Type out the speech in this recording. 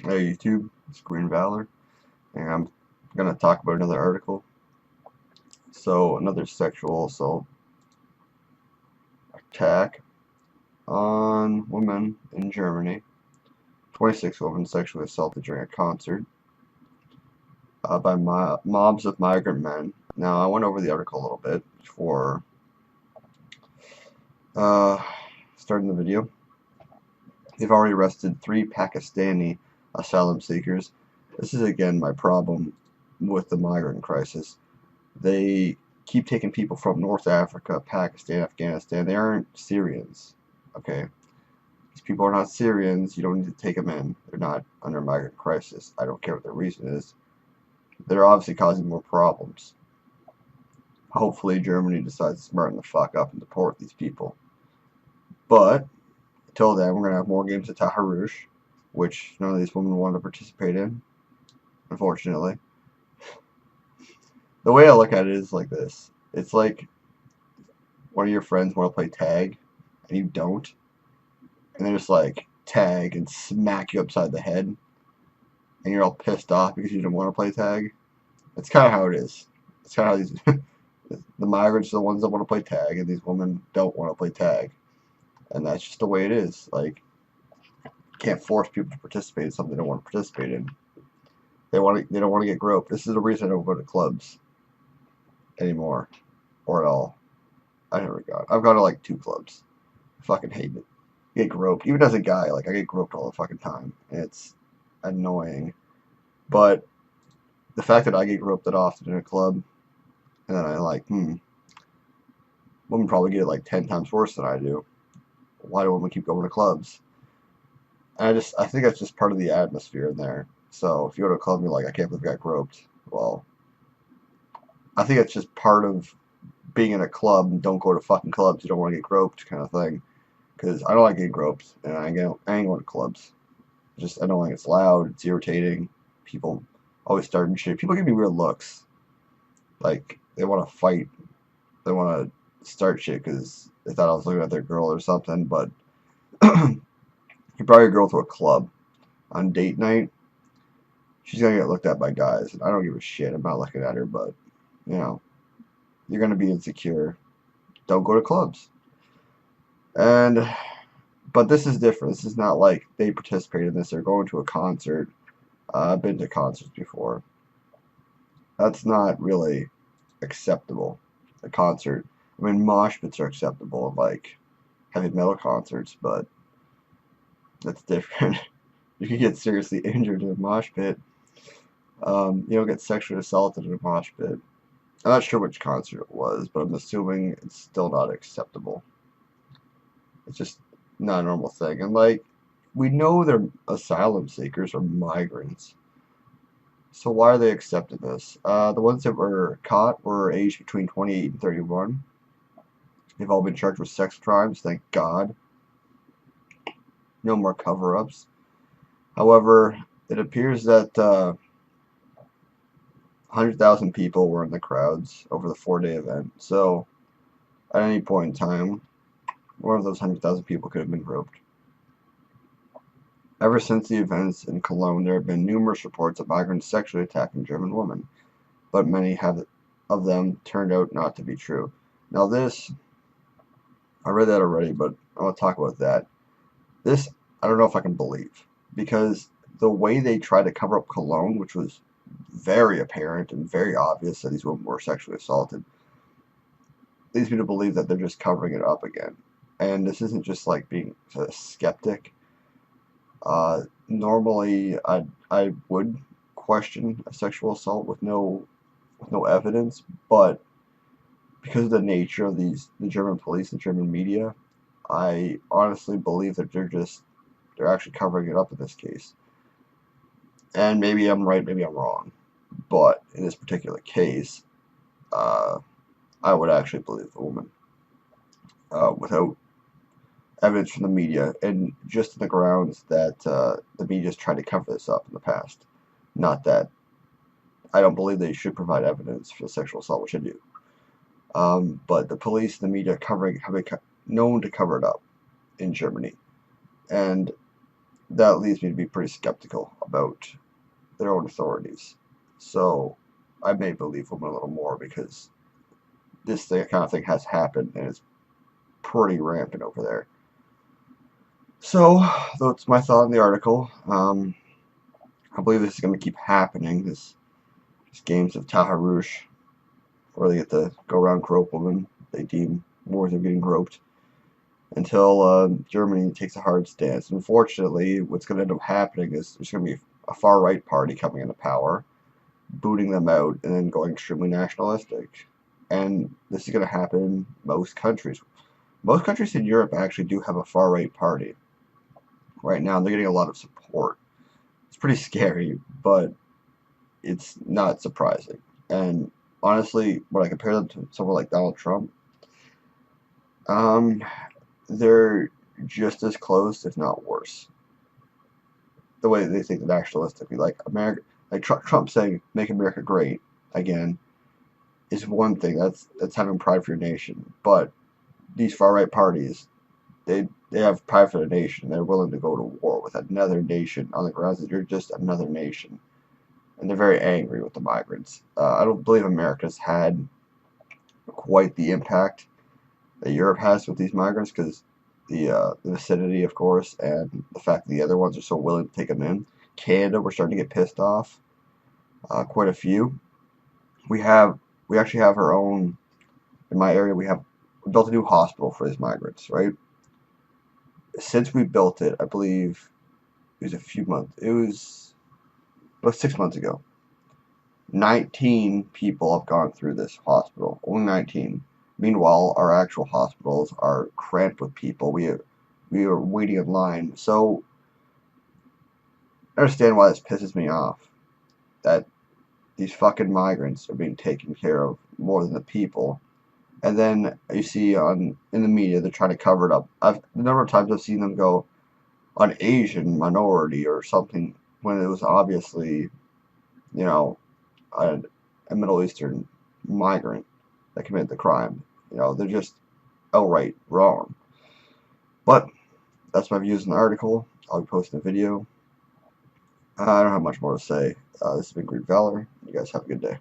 Hey YouTube, it's Green Valor, and I'm gonna talk about another article. So, another sexual assault attack on women in Germany. 26 women sexually assaulted during a concert by mobs of migrant men. Now, I went over the article a little bit before uh, starting the video. They've already arrested 3 Pakistani asylum seekers. This is again my problem with the migrant crisis. They keep taking people from North Africa, Pakistan, Afghanistan. They aren't Syrians, okay? These people are not Syrians. You don't need to take them in. They're not under a migrant crisis. I don't care what the reason is. They're obviously causing more problems. Hopefully, Germany decides to smarten the fuck up and deport these people. But until then, we're gonna have more games of taharrush, which none of these women want to participate in, unfortunately. The way I look at it is like this. It's like one of your friends want to play tag, and you don't, and they just like tag and smack you upside the head, and you're all pissed off because you didn't want to play tag. That's kind of how it is. It's kind of how these the migrants are the ones that want to play tag, and these women don't want to play tag, and that's just the way it is. Like, you can't force people to participate in something they don't want to participate in. They don't want to get groped. This is the reason I don't go to clubs anymore, or at all. I never got. I've gone to like 2 clubs. I fucking hate it. Get groped. Even as a guy, like I get groped all the fucking time. And it's annoying. But the fact that I get groped that often in a club, and then I like, women probably get it like 10 times worse than I do. Why do women keep going to clubs? And I think that's just part of the atmosphere in there. So if you go to a club and you're like, I can't believe I got groped. Well, I think it's just part of being in a club and don't go to fucking clubs. You don't want to get groped kind of thing. Because I don't like getting groped, and I ain't going to clubs. Just annoying. It's loud. It's irritating. People always starting shit. People give me weird looks. Like they want to fight. They want to start shit because they thought I was looking at their girl or something. But you brought your girl to a club on date night. She's gonna get looked at by guys, and I don't give a shit. I'm not looking at her, but you know, you're gonna be insecure. Don't go to clubs. And but this is different. This is not like they participate in this. They're going to a concert. I've been to concerts before. That's not really acceptable. A concert. I mean, mosh pits are acceptable in like heavy metal concerts, but that's different. You can get seriously injured in a mosh pit. You don't get sexually assaulted in a mosh pit. I'm not sure which concert it was, but I'm assuming it's still not acceptable. It's just not a normal thing. And like, we know they're asylum seekers or migrants. So why are they accepting this? The ones that were caught were aged between 28 and 31. They've all been charged with sex crimes, thank God. No more cover-ups. However, it appears that 100,000 people were in the crowds over the 4-day event. So, at any point in time, one of those 100,000 people could have been groped. Ever since the events in Cologne, there have been numerous reports of migrants sexually attacking German women, but many of them turned out not to be true. Now this, I read that already, but I want to talk about that. This, I don't know if I can believe, because the way they tried to cover up Cologne, which was very apparent and very obvious that these women were sexually assaulted, leads me to believe that they're just covering it up again. And this isn't just like being a skeptic. Normally, I would question a sexual assault with no evidence, but because of the nature of the German police and German media, I honestly believe that they're actually covering it up in this case. And maybe I'm right, maybe I'm wrong, but in this particular case, uh, I would actually believe the woman without evidence from the media and just on the grounds that the media's tried to cover this up in the past. Not that I don't believe they should provide evidence for sexual assault, which I do. But the police and the media have been known to cover it up in Germany. And that leads me to be pretty skeptical about their own authorities. So I may believe them a little more because kind of thing has happened and it's pretty rampant over there. So that's my thought on the article. I believe this is going to keep happening. These games of taharrush, where they get to go around grope women they deem worthy of getting groped, until Germany takes a hard stance. Unfortunately, what's going to end up happening is there's going to be a far right party coming into power, booting them out, and then going extremely nationalistic. And this is going to happen in most countries. Most countries in Europe actually do have a far right party right now. They're getting a lot of support. It's pretty scary, but it's not surprising. And honestly, when I compare them to someone like Donald Trump, um, they're just as close, if not worse. The way they think nationalistically, like America, like Trump saying "Make America Great Again" is one thing. That's having pride for your nation. But these far right parties, they have pride for the nation. They're willing to go to war with another nation on the grounds that you're just another nation, and they're very angry with the migrants. I don't believe America's had quite the impact that Europe has with these migrants because the vicinity, of course, and the fact that the other ones are so willing to take them in. Canada, we're starting to get pissed off. Quite a few. We have we actually have our own in my area. We built a new hospital for these migrants. Right since we built it, I believe it was a few months. It was about 6 months ago. 19 people have gone through this hospital. Only 19. Meanwhile, our actual hospitals are cramped with people. We are waiting in line. So I understand why this pisses me off. That these fucking migrants are being taken care of more than the people. And then you see in the media they're trying to cover it up. The number of times I've seen them go on Asian minority or something when it was obviously, you know, a, a Middle Eastern migrant that committed the crime. They're just outright wrong. But that's my views on the article. I'll be posting a video. I don't have much more to say. This has been Greek Valor. You guys have a good day.